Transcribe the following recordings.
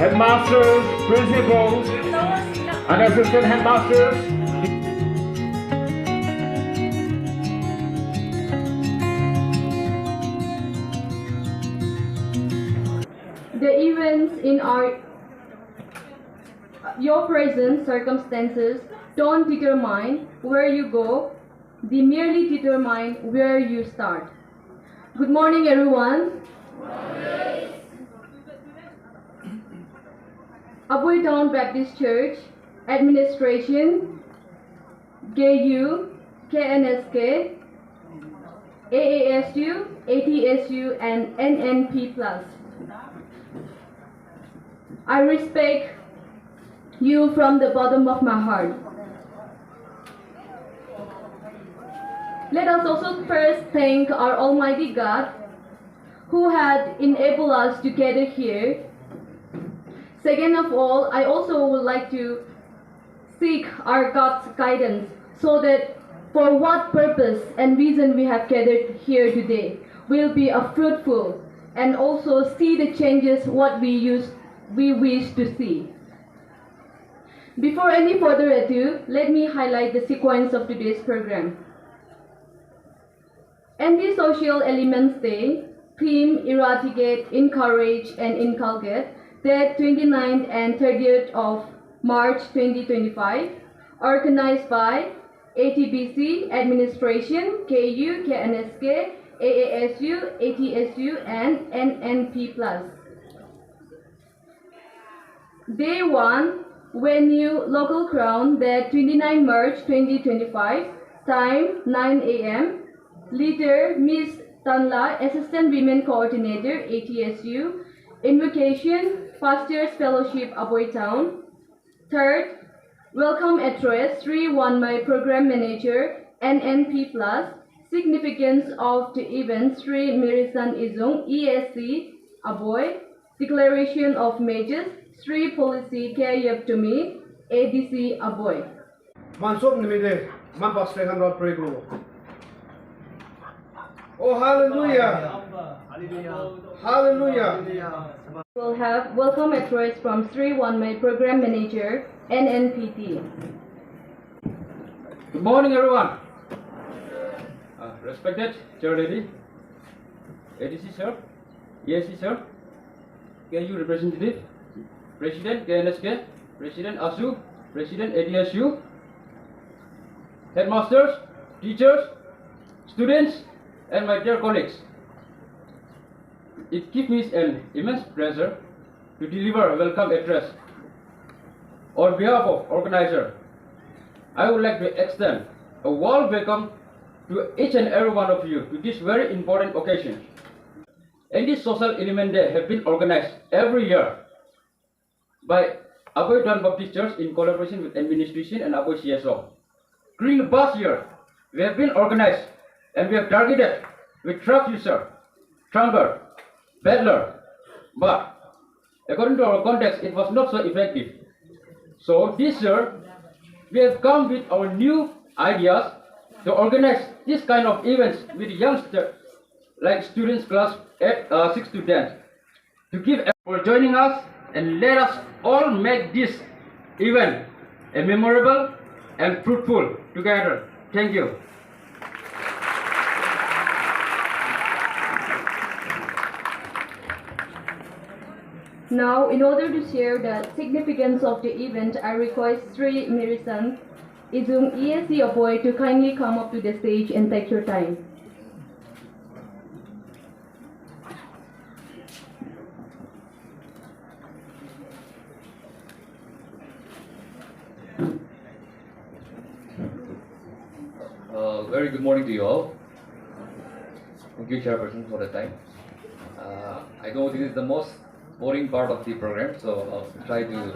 headmasters, principals, and assistant headmasters. The events in your present circumstances don't determine where you go, they merely determine where you start. Good morning, everyone. Aboy Town Baptist Church, Administration, KU, KNSK, AASU, ATSU, and NNP+. I respect you from the bottom of my heart. Let us also first thank our Almighty God who had enabled us to gather here. Second of all, I also would like to seek our God's guidance so that for what purpose and reason we have gathered here today will be a fruitful and also see the changes what we wish to see. Before any further ado, let me highlight the sequence of today's program. Anti-Social Elements Day, theme Eradicate, Encourage, and Inculcate, date 29th and 30th of March 2025, organized by ATBC, Administration, KU, KNSK, AASU, ATSU, and NNP+. Day 1, venue Local Crown, date 29 March 2025, time 9 a.m. Leader Ms. Tanla, Assistant Women Coordinator, ATSU. Invocation, Pastors Fellowship, Aboy Town. Third, welcome address, Sri Wanmai Program Manager, NNP+. Significance of the event, Sri Mirisan Izung, ESC, Aboy. Declaration of Majors, Sri Policy Kayaptumi, ADC, Aboy. Mansop nimide, mampas tekan rot prego. Oh, hallelujah! Hallelujah! We'll have welcome address from Sri Wanmai Program Manager, NNPT. Good morning, everyone. Respected Chair Lady, ADC Sir, ESC Sir, KU Representative, President KNSK, President ASU, President ADSU, Headmasters, teachers, students, and my dear colleagues. It gives me an immense pleasure to deliver a welcome address. On behalf of organizer, I would like to extend a warm welcome to each and every one of you to this very important occasion. And this Social Element Day have been organized every year by Aboy Town Baptist Church in collaboration with administration and Aboy CSO. During the past year, we have been organized and we have targeted with drug user, drunkard, peddler, but according to our context, it was not so effective. So this year, we have come with our new ideas to organize this kind of events with youngsters like students class 6 to 10 to give for joining us, and let us all make this event a memorable and fruitful together. Thank you. Now, in order to share the significance of the event, I request Sri Mirisan Izung ESC Aboy to kindly come up to the stage and take your time. Very good morning to you all. Thank you, Chairperson, for the time. I know this is the most boring part of the program, so I'll try to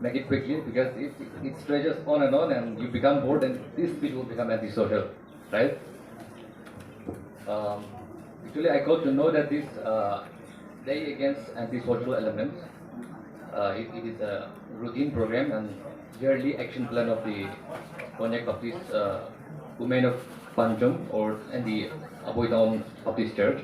make it quickly, because if it stretches on and you become bored, then this speech will become antisocial, right? Actually, I got to know that this Day Against Antisocial Elements, it is a routine program and yearly action plan of the project of this Women of Panjung and the Aboy Town Baptist Church.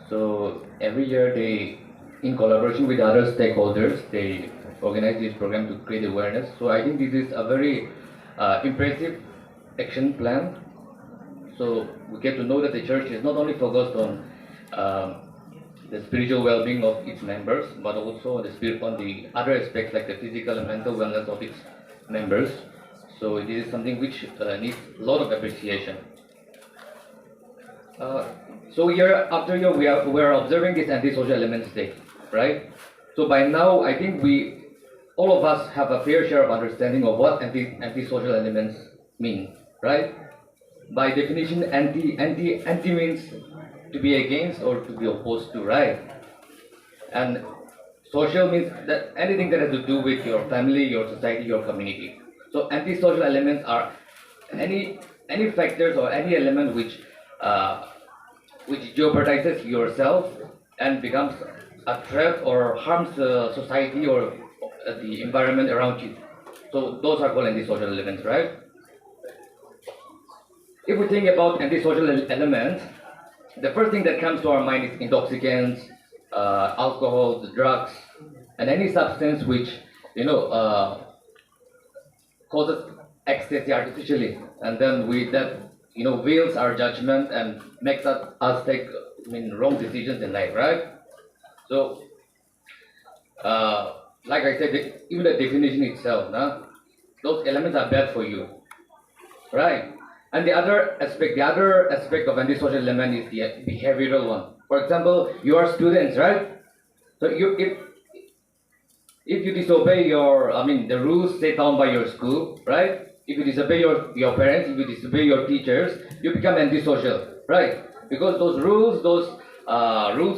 So every year they in collaboration with other stakeholders, they organize this program to create awareness. So I think this is a very impressive action plan. So we get to know that the church is not only focused on the spiritual well-being of its members, but also on the other aspects like the physical and mental wellness of its members. So it is something which needs a lot of appreciation. So year after year we are observing this antisocial elements day, right? So by now I think all of us have a fair share of understanding of what antisocial elements mean, right? By definition, anti means to be against or to be opposed to, right? And social means that anything that has to do with your family, your society, your community. So antisocial elements are any factors or any element which jeopardizes yourself and becomes a threat or harms the society or the environment around you. So those are called antisocial elements, right? If we think about antisocial elements, the first thing that comes to our mind is intoxicants, alcohol, drugs, and any substance which causes ecstasy artificially, and then that veils our judgment and makes us take wrong decisions in life, right? So, like I said, even the definition itself, those elements are bad for you, right? And the other aspect of antisocial element is the behavioral one. For example, you are students, right? So if you disobey the rules set down by your school, right? If you disobey your parents, if you disobey your teachers, you become antisocial, right? Because those rules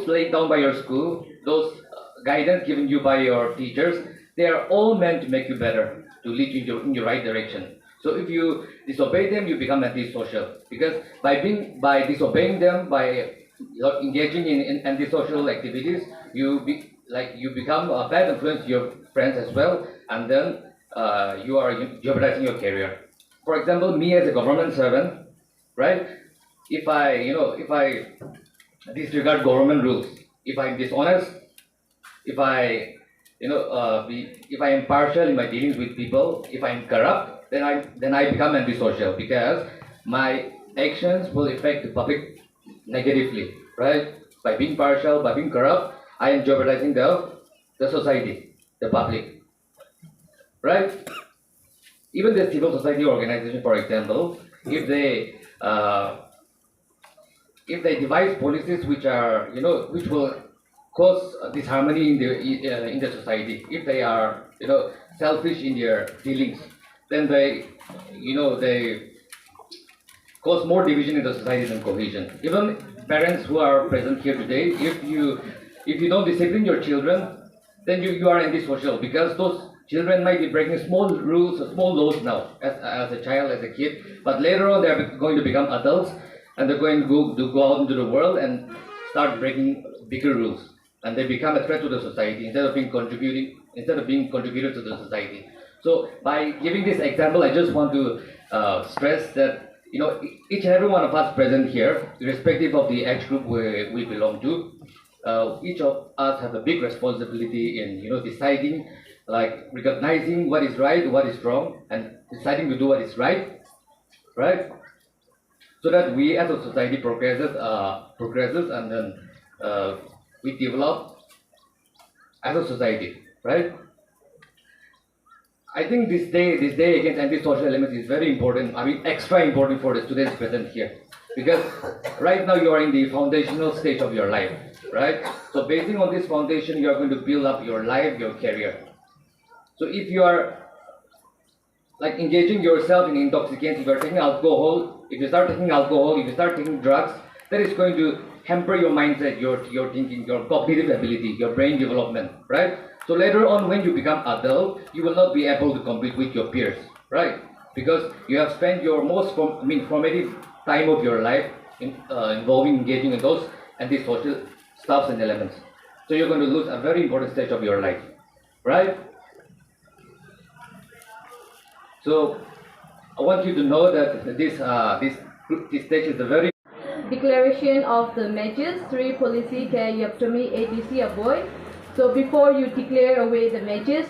laid down by your school, those guidance given you by your teachers, they are all meant to make you better, to lead you in your right direction. So if you disobey them, you become antisocial. Because by disobeying them, by engaging in antisocial activities, you become a bad influence to your friends as well, and then you are jeopardizing your career. For example, me as a government servant, right? If I disregard government rules, if I'm dishonest, if I am partial in my dealings with people, if I'm corrupt, then I become antisocial because my actions will affect the public negatively, right? By being partial, by being corrupt, I am jeopardizing the society, the public, right? Even the civil society organization, for example, if they devise policies which will cause disharmony in the society, if they are selfish in their dealings, then they cause more division in the society than cohesion. Even parents who are present here today, if you don't discipline your children, then you are antisocial because those children might be breaking small rules, small laws now as a child, as a kid, but later on they're going to become adults and they're going to go out into the world and start breaking bigger rules, and they become a threat to the society instead of being contributors to the society. So by giving this example, I just want to stress that each and every one of us present here, irrespective of the age group we belong to, each of us have a big responsibility in deciding, like recognizing what is right, what is wrong, and deciding to do what is right, so that we as a society progresses, and then we develop as a society, right? I think this day against antisocial elements is very important. I mean, extra important for the students present here, because right now you are in the foundational stage of your life, right? So basing on this foundation, you are going to build up your life, your career. So if you are like engaging yourself in intoxicants, if you are taking alcohol, if you start taking drugs, that is going to hamper your mindset, your thinking, your cognitive ability, your brain development, right? So later on, when you become adult, you will not be able to compete with your peers, right? Because you have spent your most formative time of your life engaging in those antisocial stuffs and elements. So you're going to lose a very important stage of your life, right? So I want you to know that this stage is a very Declaration of the measures 3 policy care yaptami ABC aboy So before you declare away the matches,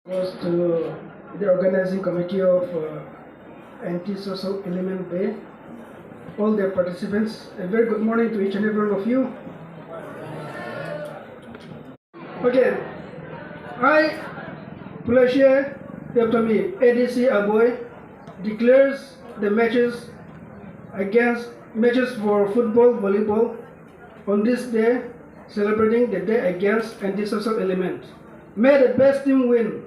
Was to the organizing committee of Anti-Social Element Day, all the participants, a very good morning to each and every one of you. Okay, I, Pulasia Yoptomi, ADC Aboy, declares the matches for football, volleyball on this day, celebrating the day against antisocial element. May the best team win.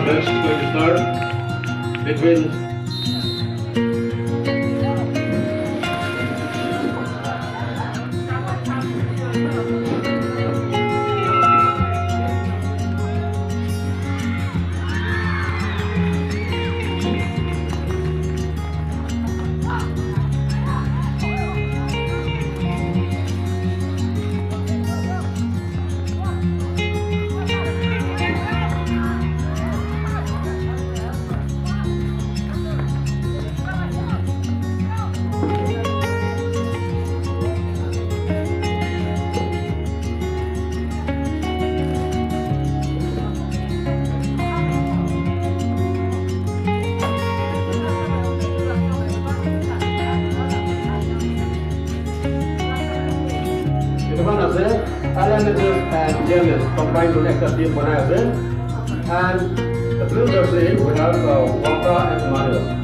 First match is going to start between Alan and James combined to make a team for Nazir. And the blue jersey we have Waka and Manuel.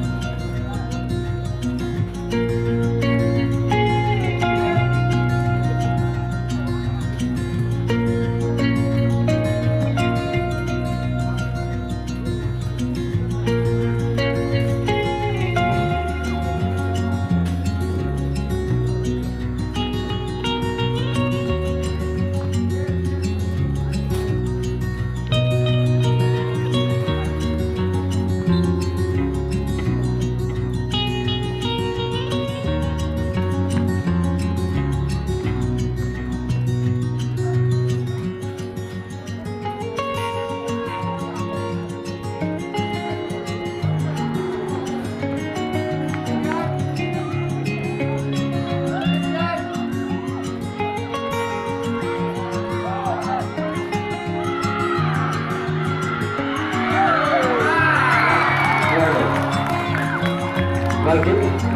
Inculcate.